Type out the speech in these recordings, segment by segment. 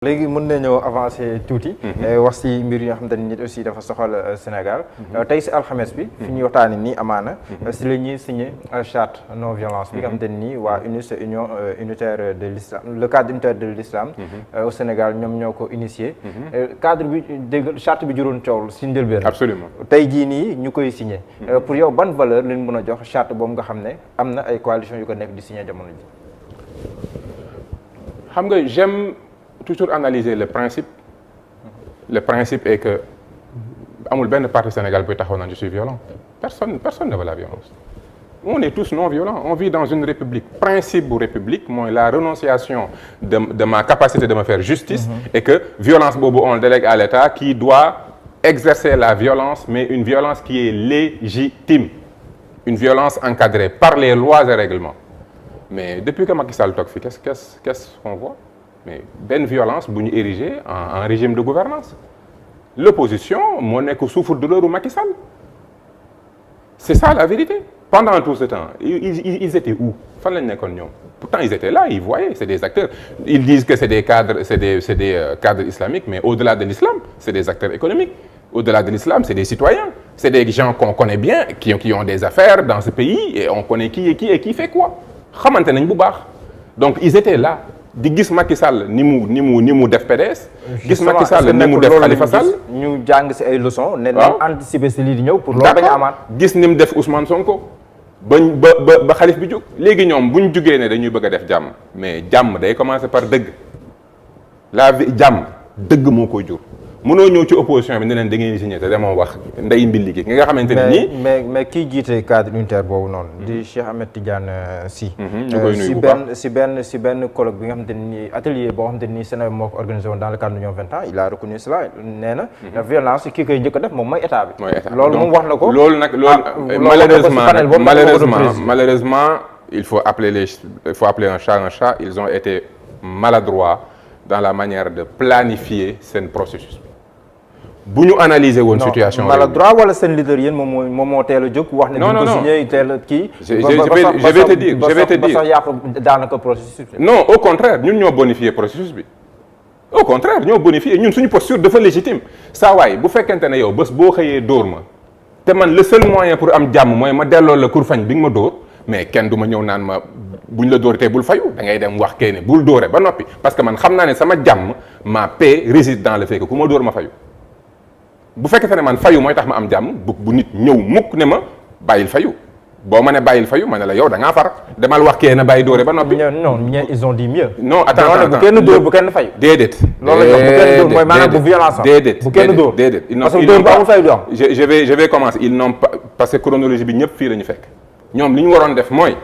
léegi mën nañoo avancer tuuti. wax si mbir yi nga xamante ne nit aussi dafa soxal Sénégal. tey si alxames bi. fi ñuy waxtaanee nii amaana. si la ñuy signé charte non violence. bi nga xamante ne nii waa UNIS union unitaire de l'islam le cadre unitaire de l'islam au Sénégal ñoom ñoo ko initié. cadre bi dégg charte bi juróon coow si njëlbeen. absolument tey jii nii ñu koy signé. pour yow ban valeur lañ mën a jox charte boobu nga xam ne am na ay coalition yu ko nekk di signé jamono ji. xam nga j'aime toujours analyser le principe. Le principe est que amul benn parti Sénégal buy taxaw naan je suis violent. Personne ne veut la violence. On est tous non violents. On vit dans une république. Principe bu république mooy la renonciation de ma capacité de me faire justice. Et que violence boobu on le délègue à l'État qui doit exercer la violence, mais une violence qui est légitime. Une violence encadrée par les lois et règlements. Mais depuis que Macky Sall toog fi qu'est-ce qu'on voit? Mais benn violence bu ñu érigé en régime de gouvernance. L'opposition moo nekk souffre douleur u Macky Sall. C'est ça la vérité. Pendant tout ce temps ils étaient où? Fan lañ nekkoon ñoom? Pourtant ils étaient là, ils voyaient, c'est des acteurs. Ils disent que c'est des cadres, c'est des cadres islamiques, mais au-delà de l'islam, c'est des acteurs économiques. Au-delà de l'islam, c'est des citoyens. C'est des gens qu'on connaît bien, qui ont des affaires dans ce pays et on connaît qui fait quoi. Xamante nañ bu baax. Donc ils étaient là. di gis Macky Sall ni mu def PDS. gis Macky Sall ni mu def Khalifa Sall. ñu jàng si ay leçons. ne nañ anticiper si lii di ñëw pour loolu bañ a amaat. gis ni mu def Ousmane Sonko. ba xalif bi jóg. léegi ñoom bu ñu jugee ne dañuy bëgg a def jàmm. mais jàmm day commencer par dëgg. jàmm dëgg moo koy jur. mënoo ñëw ci opposition bi ne leen da ngeen di signé te demoo wax ndey mbilli gi nga xamante ne nii. mais kii jiite cadre unitaire boobu noonu. di Cheikh Ahmed Tidiane Sy. ñu koy nuyu bu baax si benn colloque bi nga xamante ne nii atelier boo xamante ne nii Sénégal moo ko organisé woon dans le cadre de Union 20 ans il a reconnu cela nee na. violence kii koy njëkk a def moom mooy état bi. mooy état loolu moom wax na ko. loolu nag malheureusement il faut appeler un chat. Ils ont été maladroits dans la manière de planifier seen processus. bu ñu analyser woon situation. maladroit wala seen leader yéen moom moo teel a jóg. wax ne du ko signé teel a kii. je vais te dire ba sax yàq daanaka processus bi. non au contraire ñun ñoo bonifier processus bi. au contraire ñoo bonifier ñun suñu posture dafa légitime. saa waay bu fekkente ne yow bés boo xëyee dóor ma. te man le seul moyen pour am jàmm mooy ma delloo la kurfañ bi nga ma dóor mais kenn du ma ñëw naan ma buñ la dóoratee bul fayu da ngay dem wax kee ne bul dóore ba noppi parce que man xam naa ne sama jàmm ma paix réside dans le fait que ku ma dóor ma fayu. bu fekkee ne man fayu mooy tax ma am jàmm bu nit ñëw mukk ne ma bàyyil fayu boo ma ne bàyyil fayu ma ne la yow da ngaa far demal wax kee na bàyyi dóore ba noppi. non ils ont dit mieux. non attends bu kenn dóor bu kenn fayu. déedéet. loolu la ñu wax bu kenn dóor mooy maanaam bu violence. déedéet bu kenn dóor déedéet. parce que dóor bu amul fayu du am. je vais commencer ils n'ont pas parce que chronologie bi ñëpp fii la ñu fekk ñoom li ñu waroon def mooy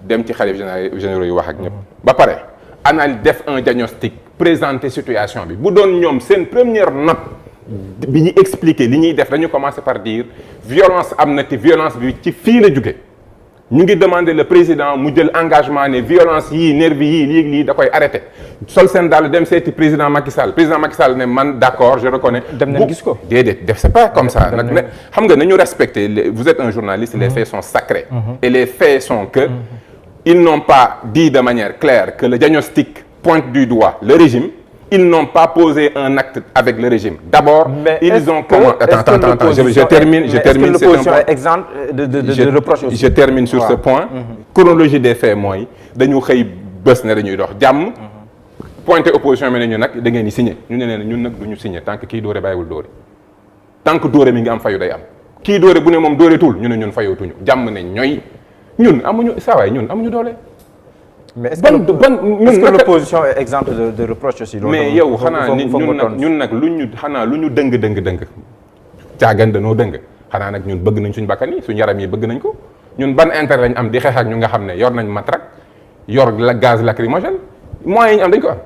dem ci xalif généraux yi wax ak ñëpp. ba pare def un diagnostic présenter situation bi bu doon ñoom seen première note. bi ñu expliquer li ñuy def dañu commencer par dire violence am na te violence bi ci fii la jóge ñu ngi demander le président mu jël engagement ne violence yii nervi yii lii da koy arrêter sol seen daal dem seeti président Macky Sall ne man d'accord je reconnais. dem nañ gis ko déedéet def c'est pas comme ça nag xam nga nañu respecter vous êtes un journaliste les faits sont sacrés. et les faits sont que ils n'ont pas dit de manière claire que le diagnostic pointe du doigt le régime. Ils n'ont pas posé un acte avec le régime. D'abord, ils ont comment attends, je termine. L'opposition est exempte de reproches aussi. Je termine sur ce point. Chronologie des faits mooy dañu xëy bés ne dañuy dox jàmm. Pointé opposition bi ne ñu nag da ngeen di signé ñu ne leen ñun nag du ñu signé tant que kii dóore bàyyiwul dóore. tant que dóore mi ngi am fayu day am. kii dóore bu ne moom dóoreetul ñu ne ñun fayootuñu jàmm ne ñooy ñun amuñu saa waay ñun amuñu doole. mais est-ce que l'opposition est exempte de reproches aussi. mais yow xanaa ñun nag lu ñu dëng caagan danoo dëng xanaa nag ñun bëgg nañ suñu bakkan yi suñu yaram yi bëgg nañ ko ñun ban intérêt lañ am di xeex ak ñu nga xam ne yor nañ matraque yor la gaz lacrymogène moyens yi ñu am dañ ko am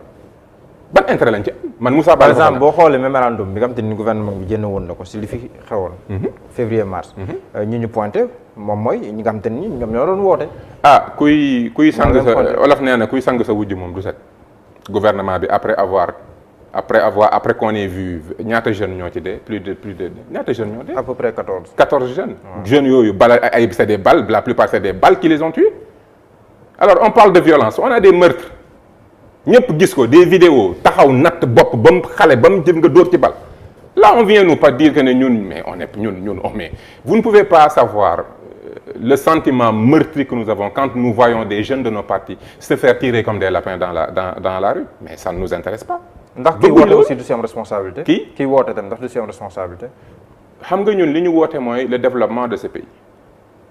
ban intérêt lañ ci am man Moussa par exemple boo xoolee mémorandum bi nga xam te ni gouvernement bi génn woon na ko si li fi xewoon. février mars. ñu pointé moom mooy ñi nga xam te ni ñoom ñoo doon woote. kuy sang sa olof nee na kuy sang sa wujj moom du set. gouvernement bi après qu'on ait vu ñaata jeunes ñoo ci dee plus de ñaata jeunes ñoo dee. à peu près 14. 14 jeunes. jeunes yooyu c'est des balles la plupart c'est des balles qui les ont tués. alors on parle de violence on a des meurtres ñëpp gis ko des vidéos taxaw natt bopp ba mu xale ba mu jëm nga dóor ci bal. Là on vient nous pas dire que ne ñun mais on est ñun mais vous ne pouvez pas savoir le sentiment meurtri que nous avons quand nous voyons des jeunes de nos partis se faire tirer comme des lapins dans la rue mais ça ne nous intéresse pas. ndax kii woote aussi du si am responsabilité. kii woote tam ndax du si am responsabilité. xam nga ñun li ñu woote mooy le développement de ce pays.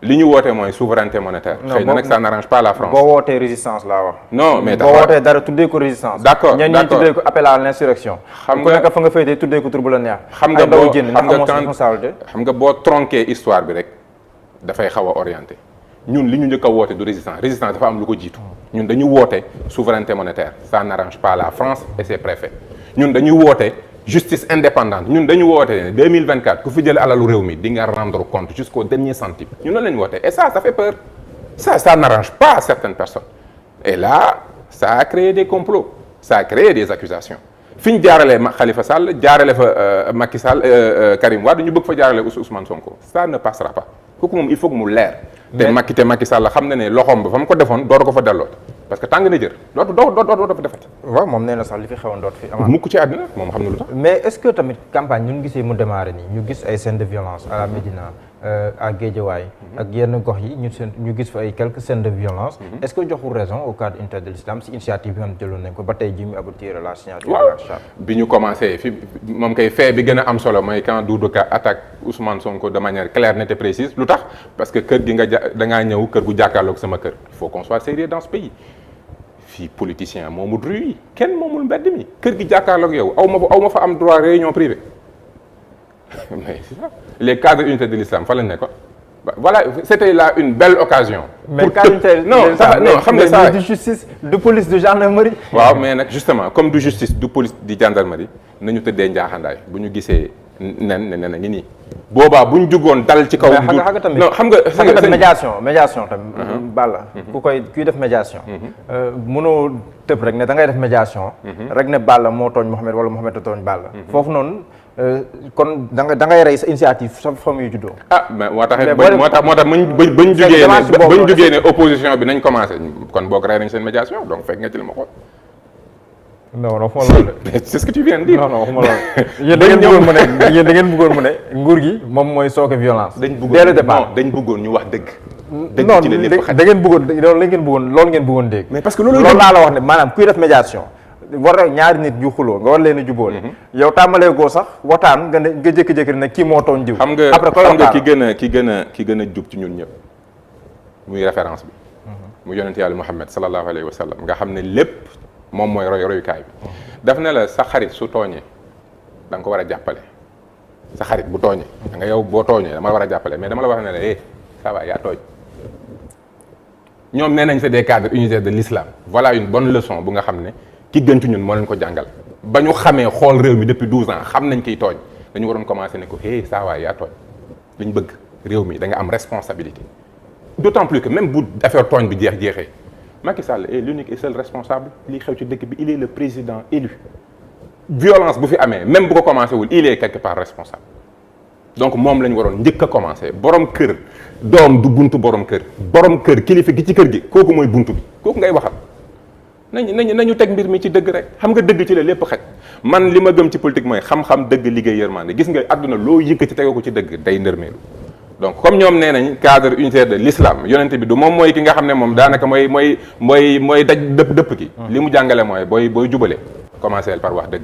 li ñu woote mooy souveraineté monétaire. xëy na nag ça n'arrange pas la France. boo wootee résistance laa wax. non mais boo wootee dara tuddee ko résistance. d'accord ñenn ñi tuddee ko appel à l'insurrection. xam nga ku nekk fa nga féetee tuddee ko tur bu la neex. xam nga boo responsabilité. xam nga boo tronqué histoire bi rek dafay xaw a orienté ñun li ñu njëkk a woote du résistance résistance dafa am lu ko jiitu. ñun dañu woote souveraineté monétaire ça n'arrange pas la France et ses préfets ñun dañu woote. justice indépendante ñun dañu woote ne 2024 ku fi jël alalu réew mi di nga rendre compte jusqu'au dernier centime ñun loolu la ñu woote et ça fait peur ça n'arrange pas certaines personnes et là ça a créé des complots ça a créé des accusations fi ñu jaarale Khalifa Sall jaarale fa Macky Sall Karim Wade ñu bëgg fa jaarale Ousmane Sonko ça ne passera pas kooku moom il faut que mu leer te Macky Sall xam na ne loxoom ba fa mu ko defoon dootu ko fa delloo parce que tàng na jër dootu fa defati. waaw moom nee na sax li fi xewoon dootu fi amaat. mukk ci àddina moom xam na lu tax. mais est-ce que tamit campagne ñun gisee mu démarré nii ñu gis ay scènes de violence à la Médina à Guédiawaye ak yenn gox yi ñu gis fa ay quelques scènes de violence. est-ce que joxul raison au cadre unitaire de l'islam si initiative bi nga xam jëloon nañ ko ba tey jii mu aboutir à la signature de la charte. bi ñu commencé fi moom kay fait bi gën a am solo mooy quand Doudou Ka attaque Ousmane Sonko de manière claire nette et précise lu tax parce que kër gi da ngaa ñëw kër gu jàkkaarloog sama kër il faut qu'on soit sérieux dans ce pays. fii politicien moomul rue yi kenn moomul mbedd mi kër gi jàkkaarloog yow aw ma fa am droit réunion privée mais c'est ça les cadres unité de l'islam fa lañ ne ko voilà c'était là une belle occasion. mais cadre unité non xam nga ça du justice du police du gendarmerie. waaw mais nag justement comme du justice du police di gendarmerie nañu tëddee njaaxandaay bu ñu gisee nen ne ngi nii. boobaa bu ñu jugoon dal ci kaw. non xam nga médiation tamit. Balla kuy def médiation. mënoo tëb rek ne da ngay def médiation. rek ne Balla moo tooñ Mouhamed wala Mouhamed a tooñ Balla. foofu noonu kon da ngay rey sa initiative sa famille juddoo. ah mais moo tax bañ jugee ne opposition bi nañ commencé kon boog rey nañ seen médiation donc fekk nga ci li ma xool. non waxuma loolu de. c'est ce que tu viens de dire. non waxuma loolu. yéen da ngeen bëggoon mu ne nguur gi moom mooy sooke violence. dès le départ dañ bëggoon ñu wax dëgg. dëgg ci la lépp xaj da ngeen bëggoon loolu ngeen bëggoon dégg. mais parce que loolu laa la wax ne maanaam kuy def médiation. war a ñaari nit yu xuloo nga war leen a jubóole. yow tàmbalee goo sax waxtaan nga jékki-jékki ne kii moo tooñ diw. xam nga ki gën a jub ci ñun ñëpp muy référence bi. mu yonent yàlla Muhammad sallallahu alayhi wa sallam nga xam ne lépp moom mooy royukaay bi daf ne la sa xarit su tooñee da nga ko war a jàppale sa xarit bu tooñee da nga yow boo tooñee dama la war a jàppale mais dama la wax ne la ça va yaa tooñ ñoom nee nañ c'est des cadres unitaires de l'islam voilà une bonne leçon bu nga xam ne ki gën ci ñun moo leen ko jàngal ba ñu xamee xool réew mi depuis 12 ans xam nañ kiy tooñ dañu waroon commencer ne ko ça va yaa tooñ li ñu bëgg réew mi da nga am responsabilité d'autant plus que même bu affaire tooñ bi jeexee Macky Sall est l'unique et seul responsable li xew ci dëkk bi il est le président élu violence bu fi amee même bu ko commencé wul il est quelque part responsable donc moom la ñu waroon njëkk a commencé borom kër doom du buntu borom kër kilifa gi ci kër gi kooku mooy buntu bi kooku ngay waxal nañu teg mbir mi ci dëgg rek xam nga dëgg ci la lépp xaj man li ma gëm ci politique mooy xam-xam dëgg liggéey yërmande gis nga àdduna loo yëkkati tegoo ko ci dëgg day ndërmeelu donc comme ñoom nee nañ cadre unitaire de l'islam yonente bi du moom mooy ki nga xam ne moom daanaka mooy daj dëpp ki li mu jàngale mooy booy jubale commencer par wax dëgg